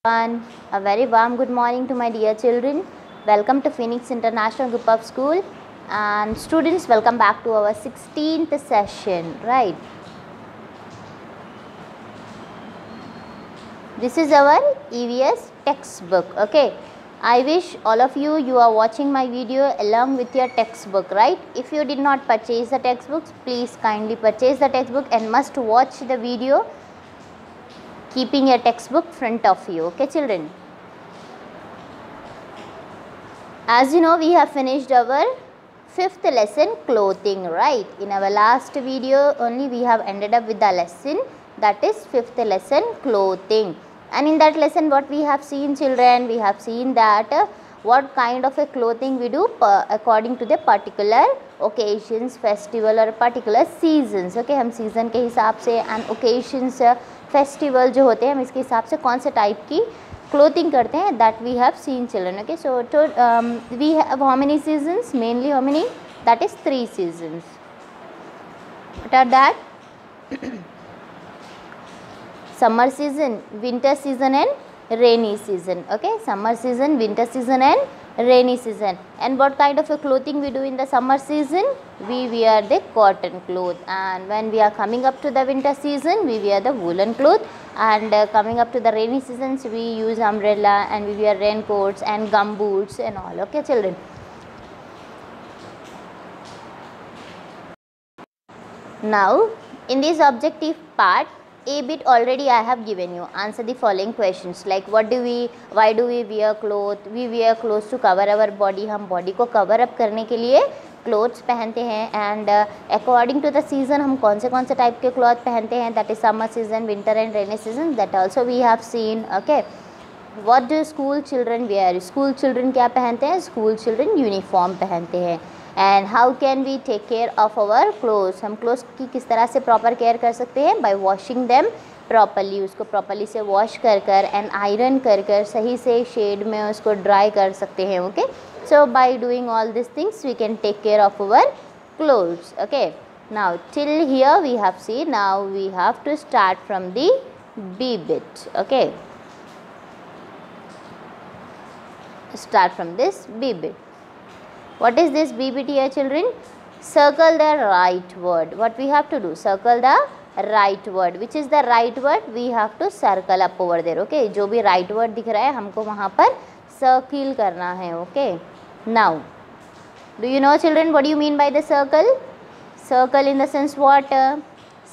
A very warm good morning to my dear children. Welcome to Phoenix International Group of School, and students, welcome back to our 16th session, right? This is our EVS textbook. Okay, I wish all of you are watching my video along with your textbook, right? If you did not purchase the textbooks, please kindly purchase the textbook and must watch the video keeping your textbook front of you. Okay children, as you know, we have finished our 5th lesson, clothing, right? In our last video only we have ended up with the lesson, that is 5th lesson, clothing. And in that lesson what we have seen children, we have seen that what kind of a clothing we do according to the particular occasions, festival or particular seasons. Okay, हम season के हिसाब से and occasions, festival जो होते हैं हम इसके हिसाब से कौन से टाइप की क्लोथिंग करते हैं, that we have seen children. Okay, so we have how many seasons, mainly how many, that is 3 seasons. What are that? Summer season, winter season and rainy season. Okay, summer season, winter season and rainy season. And what kind of a clothing we do in the summer season? We wear the cotton cloth, and when we are coming up to the winter season we wear the woolen cloth, and coming up to the rainy seasons we use umbrella and we wear raincoats and gum boots and all. Okay children, now in this objective part, a bit already I have given you. Answer the following questions like why do we wear clothes? We wear clothes to cover our body. हम body को cover up करने के लिए clothes पहनते हैं. And according to the season हम कौन से टाइप के cloth पहनते हैं, that is summer season, winter and rainy season, that also we have seen. Okay, what do school children wear? School children क्या पहनते हैं? School children uniform पहनते हैं. And how can we take care of our clothes? हम clothes की किस तरह से प्रॉपर केयर कर सकते हैं? बाय वॉशिंग देम प्रॉपरली, उसको प्रॉपरली से वॉश कर एंड आयरन कर सही से शेड में उसको ड्राई कर सकते हैं. Okay, so by doing all this things we can take care of our clothes. Okay, now till here we have seen, now we have to start from the B bit. Okay, start from this B bit. What is this B bit here children? Circle the right word. What we have to do? Circle the right word. Which is the right word? We have to circle up over there. Okay, जो भी right word दिख रहा है हमको वहाँ पर circle करना है. Okay, now do you know children what do you mean by the circle? Circle in the sense what?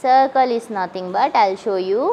Circle is nothing but, I'll show you,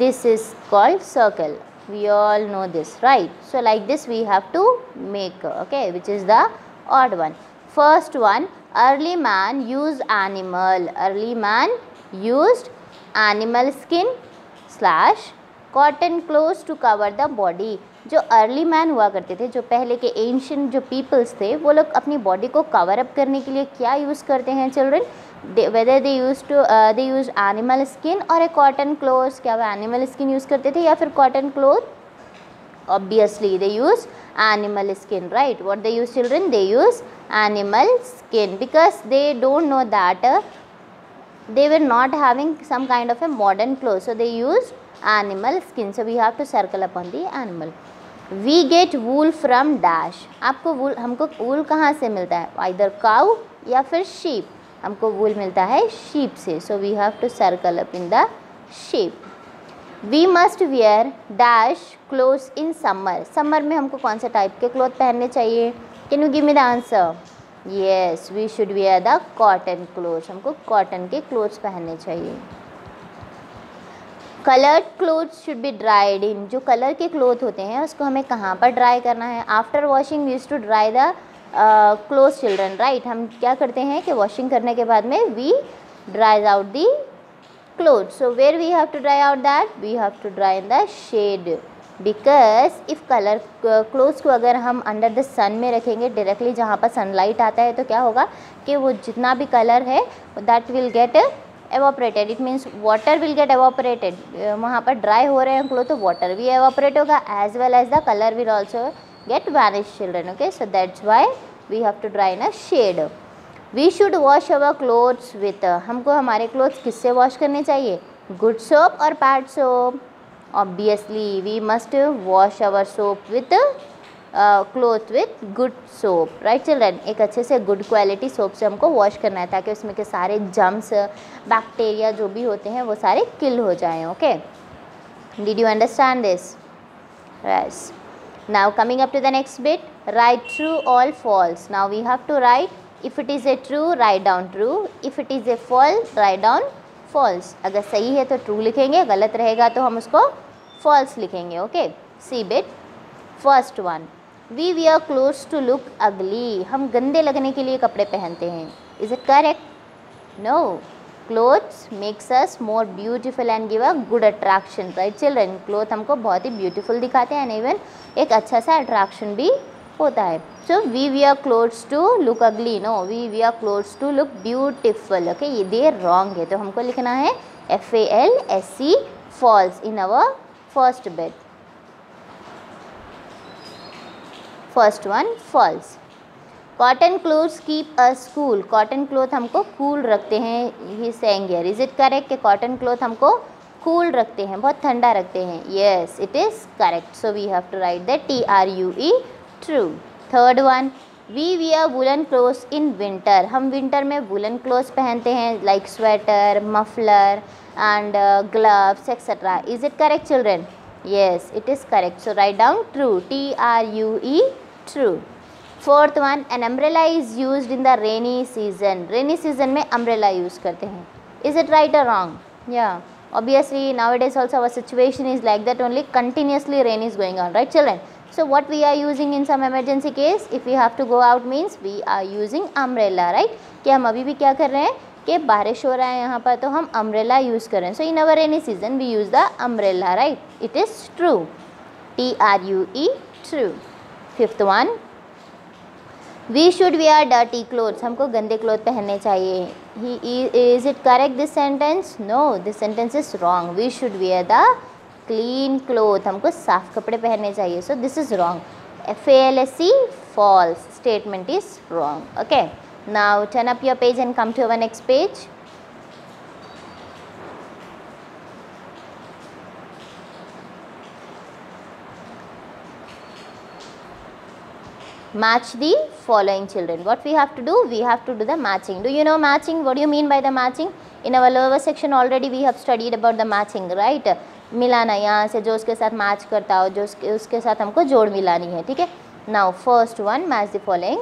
this is called circle. We all know this, right? So like this we have to make. Okay, which is the odd one. First one, early man used animal. Early man used animal skin / cotton clothes to cover the body. जो early man हुआ करते थे, जो पहले के ancient जो peoples थे, वो लोग अपनी बॉडी को कवर अप करने के लिए क्या यूज़ करते हैं children? Whether they use animal skin और ए कॉटन क्लोथ्स. क्या वो एनिमल स्किन यूज़ करते थे या फिर cotton cloth? Obviously they use animal skin, right? What they use children? They use animal skin because they don't know that they were not having some kind of a modern clothes, so they used animal skin. So we have to circle upon the animal. We get wool from dash. आपको wool, हमको wool कहाँ से मिलता है? either cow या फिर sheep. हमको wool मिलता है sheep से. So we have to circle up in the sheep. We must wear dash clothes in summer. Summer में हमको कौन से टाइप के क्लोथ पहनने चाहिए? Can you give me the answer? Yes, we should wear the cotton clothes. हमको cotton के clothes पहनने चाहिए. Colored clothes should be dried in. जो कलर के क्लोथ होते हैं उसको हमें कहाँ पर ड्राई करना है? After washing we use to dry the clothes children, right? हम क्या करते हैं कि वॉशिंग करने के बाद में we dries out the clothes. So where we have to dry out that? We have to dry in the shade. Because if colour clothes को अगर हम अंडर द सन में रखेंगे डायरेक्टली जहाँ पर सनलाइट आता है, तो क्या होगा कि वो जितना भी कलर है that will get evaporated. It means water will get evaporated. वहाँ पर ड्राई हो रहे हैं क्लोथ तो वाटर भी एवोपरेट होगा, as well as the colour will also get vanish children. Okay, so that's why we have to dry in a shade. We should wash our clothes with. हमको हमारे clothes किससे wash करने चाहिए? Good soap और bad soap? Obviously we must wash our soap with cloth with good soap, right children. एक अच्छे से good quality soap से हमको वॉश करना है ताकि उसमें के सारे जम्स बैक्टीरिया जो भी होते हैं वो सारे किल हो जाएं। Okay, did you understand this? Yes. Now coming up to the next bit, write true or false. Now we have to write, if it is a true write down true, if it is a false write down false. अगर सही है तो true लिखेंगे, गलत रहेगा तो हम उसको फॉल्स लिखेंगे। Okay, see bit first one, we wear clothes to look ugly. हम गंदे लगने के लिए कपड़े पहनते हैं। Is it correct? No, clothes makes us more beautiful and give a good attraction, right children. Cloth हमको बहुत ही ब्यूटीफुल दिखाते हैं एंड इवन एक अच्छा सा अट्रैक्शन भी होता है। So we wear clothes to look ugly, no, we wear clothes to look beautiful. Okay, ये दे रॉन्ग है तो हमको लिखना है FALSE false in our first bit. First one false. Cotton clothes keep us cool. Cotton cloth हमको cool रखते हैं, he saying here. Is it correct कि कॉटन क्लोथ हमको कूल रखते हैं, बहुत ठंडा रखते हैं? Yes, it is correct. So we have to write that TRUE, true. Third one, we wear woollen clothes in winter. हम विंटर में वुलन क्लोथ्स पहनते हैं like sweater, muffler and gloves etcetera. Is it correct children? Yes, it is correct. So write down true, TRUE, true. Fourth one, an umbrella is used in the rainy season. Rainy season में umbrella use करते हैं. Is it right or wrong? Yeah, obviously nowadays also our situation is like that only, continuously rain is going on, right children? So what we are using in some emergency case, if we have to go out means we are using umbrella, right? कि हम अभी भी क्या कर रहे हैं कि बारिश हो रहा है यहाँ पर तो हम अम्ब्रेला यूज़ करें। So in our rainy season we use the umbrella, right? It is true, TRUE, true. Fifth one, we should wear dirty clothes. हमको गंदे क्लोथ पहनने चाहिए। Is it correct this sentence? No, this sentence is wrong. We should wear the clean cloth. हमको साफ कपड़े पहनने चाहिए। So this is wrong. FALSE false, statement is wrong. Okay, now turn up your page and come to our next page. Match the following children. What we have to do? We have to do the matching. Do you know matching? What do you mean by the matching? In our lower section already we have studied about the matching, right? मिलाना, यहाँ से जो उसके साथ match करता हो, जो उसके साथ हमको जोड़ मिलानी है, ठीक है? Now first one, match the following.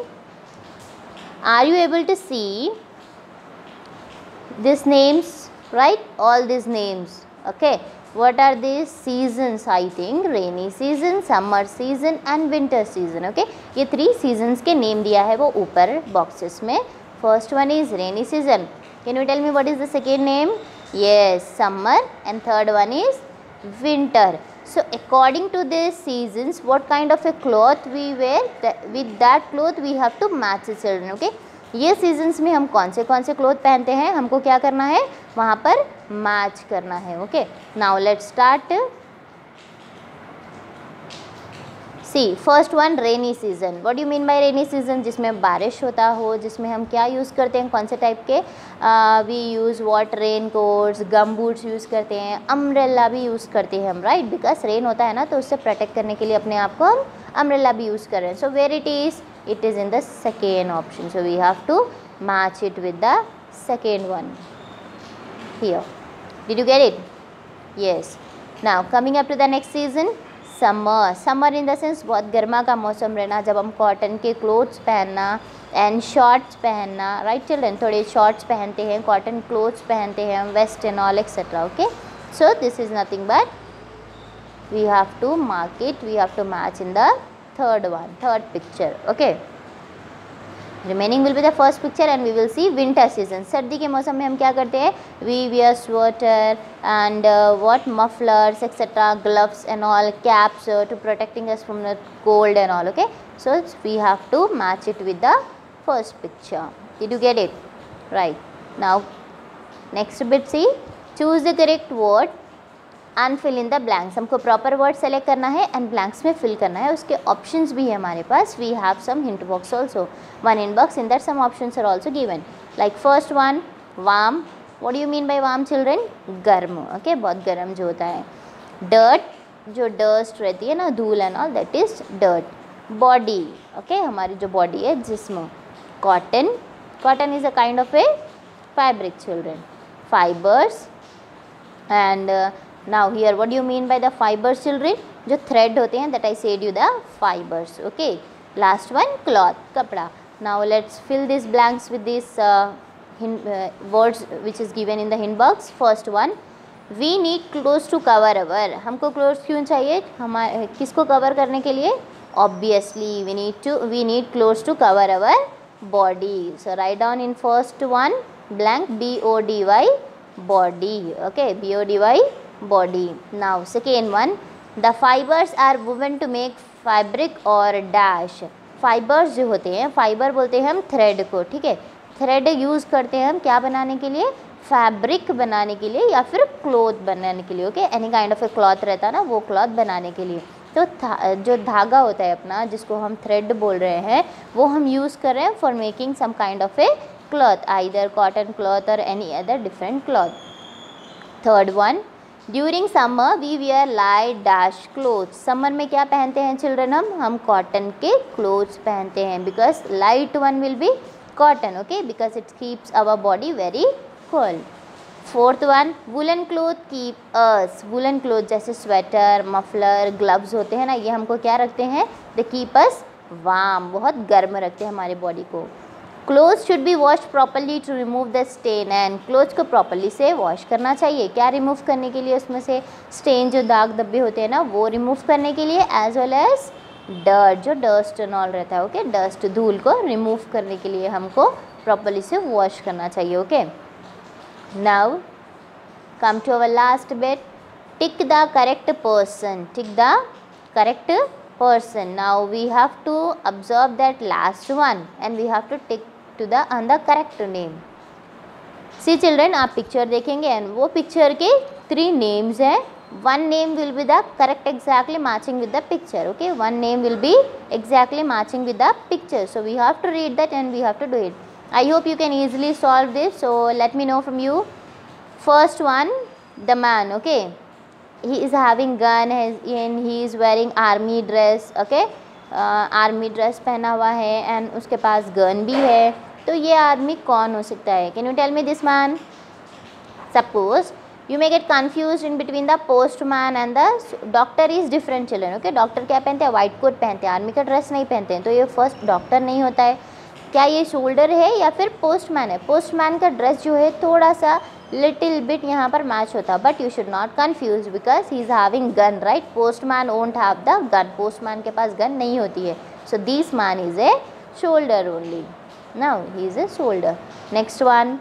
Are you able to see these names, right? All these names. Okay, what are these seasons? I think rainy season, summer season and winter season. Okay, ये 3 seasons के name दिया है वो ऊपर boxes में. First one is rainy season. Can you tell me what is the second name? Yes, summer, and third one is winter. So according to these seasons, what kind of a cloth we wear, with that cloth we have to match the children. Okay, ये seasons में हम कौन से cloth पहनते हैं, हमको क्या करना है, वहाँ पर मैच करना है. Okay, now let's start. See first one, rainy season. What you mean by rainy season? जिसमें बारिश होता हो, जिसमें हम क्या यूज़ करते हैं, कौन से टाइप के, we use what, raincoats, gum boots use करते हैं, अम्ब्रेला भी यूज़ करते हैं हम, राइट? बिकॉज रेन होता है ना, तो उससे प्रोटेक्ट करने के लिए अपने आप को हम अम्ब्रेला भी यूज़ कर रहे हैं. So where it is, it is in the second option, so we have to match it with the second one here. Did you get it? Yes. Now coming up to the next season, summer. Summer in the sense बहुत गर्मा का मौसम रहना, जब हम cotton के clothes पहनना and shorts पहनना, राइट चिल्ड्रन? थोड़े शॉर्ट्स पहनते हैं, कॉटन क्लोथ्स पहनते हैं, vest and all etcetera. Okay, so this is nothing but we have to mark it, we have to match in the third one, third picture. Okay, remaining will be the first picture and we will see winter season. सर्दी के मौसम में हम क्या करते हैं, we wear sweater and what, mufflers etc., gloves and all, caps to protecting us from the cold and all. Okay, so we have to match it with the first picture. Did you get it? Right. Now next bit, see, choose the correct word and fill in the blanks. हमको proper word select करना है and blanks में fill करना है. उसके options भी है हमारे पास. We have some hint box also, one hint box, in that some options are also given. Like first one, warm. What do you mean by warm children? गर्म. Okay, बहुत गर्म जो होता है. डर्ट, जो डस्ट रहती है ना, धूल and all, that is dirt. Body, okay, हमारी जो बॉडी है, जिस्म। Cotton, cotton is a kind of a fabric children. Fibres, and now here what do you mean by the fibres children? जो थ्रेड होते हैं, that I said you the fibres, okay. Last one, cloth, कपड़ा। Now let's fill this blanks with this words which is given in the hint box. First one, we need clothes to cover our, हमको clothes क्यों चाहिए? हमारे किसको cover करने के लिए? Obviously we need clothes to cover our body. So write down in first one blank body, body, okay, body, body. Now second one, the fibers are woven to make fabric or dash. Fibres जो होते हैं, fibre बोलते हैं हम thread को, ठीक है। Thread use करते हैं हम क्या बनाने के लिए? फैब्रिक बनाने के लिए या फिर क्लॉथ बनाने के लिए, okay. Any kind of a cloth रहता है ना, वो क्लॉथ बनाने के लिए। तो जो धागा होता है अपना, जिसको हम थ्रेड बोल रहे हैं, वो हम यूज़ कर रहे हैं for making some kind of a cloth, either cotton cloth और any other different cloth. Third one, during summer we wear light dash clothes. Summer में क्या पहनते हैं चिल्ड्रन? हम कॉटन के क्लोथ्स पहनते हैं, because light one will be cotton, okay, because it keeps our body very cool. Fourth one, woolen cloth keep us, woolen cloth जैसे sweater, muffler, gloves होते हैं ना, ये हमको क्या रखते हैं? they keep us warm, बहुत गर्म रखते हैं हमारे बॉडी को। clothes should be washed properly to remove the stain, and clothes को properly से वॉश करना चाहिए। क्या रिमूव करने के लिए? उसमें से स्टेन, जो दाग धब्बे होते हैं ना, वो रिमूव करने के लिए, एज वेल एज डर्ट, जो डस्ट एंड ऑल रहता है, ओके, डस्ट, धूल को रिमूव करने के लिए हमको प्रॉपर्ली से वॉश करना चाहिए, okay. Now come to our last bit, tick the correct person, tick the correct person. Now we have to observe that last one and we have to tick to the on the correct name. See children, आप picture देखेंगे and वो picture के 3 names हैं। One name will be the correct exactly matching with the picture, okay, one name will be exactly matching with the picture, so we have to read that and we have to do it. I hope you can easily solve this, so let me know from you. First one, the man, okay, he is having gun and he is wearing army dress, okay, army dress पहना हुआ है and उसके पास gun भी है। तो ये आदमी कौन हो सकता है? Can you tell me this man? Suppose you may get confused in between the postman and the doctor is different children, okay। Doctor क्या पहनते हैं? वाइट कोट पहनते हैं, आर्मी का ड्रेस नहीं पहनते हैं, तो ये फर्स्ट डॉक्टर नहीं होता है। क्या ये शोल्डर है या फिर पोस्टमैन है? पोस्टमैन का ड्रेस जो है थोड़ा सा लिटिल बिट यहाँ पर मैच होता है, but you should not confuse because he is having gun, right. Postman won't have the gun, postman के पास गन नहीं होती है। So this man is a shoulder only, now he is a shoulder. Next one,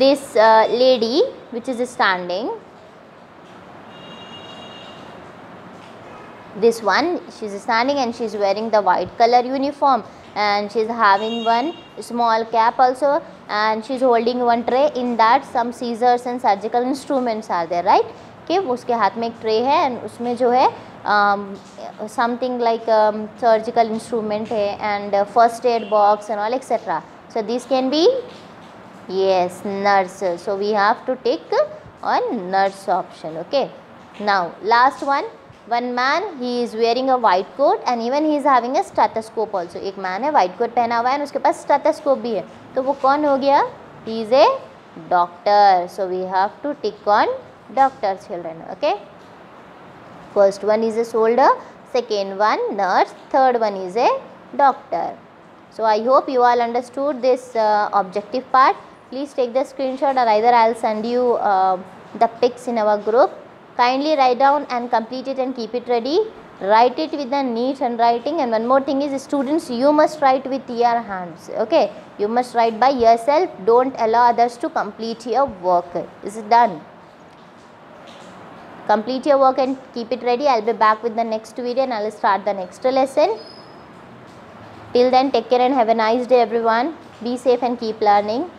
this lady which is standing, this one, she's standing and she's wearing the white color uniform and she's having one small cap also, and she's holding one tray, in that some scissors and surgical instruments are there, right, okay। उसके हाथ में एक tray है and उसमें जो है something like surgical instrument है and first aid box and all etcetera. So this can be, yes, nurse, so we have to tick on nurse option, okay। Now last one man, he is wearing a white coat and even he is having a stethoscope also। एक man है, white coat पहना हुआ है और उसके पास stethoscope भी है, तो वो कौन हो गया? he is a doctor, so we have to tick on doctor children, okay। first one is a soldier, second one nurse, third one is a doctor। so I hope you all understood this objective part। Please take the screenshot or either I'll send you the pics in our group. Kindly write down and complete it and keep it ready. Write it with the neat handwriting, and one more thing is, students, you must write with your hands, okay, you must write by yourself, don't allow others to complete your work. Is it done? Complete your work and keep it ready. I'll be back with the next video and I'll start the next lesson. Till then, take care and have a nice day everyone. Be safe and keep learning.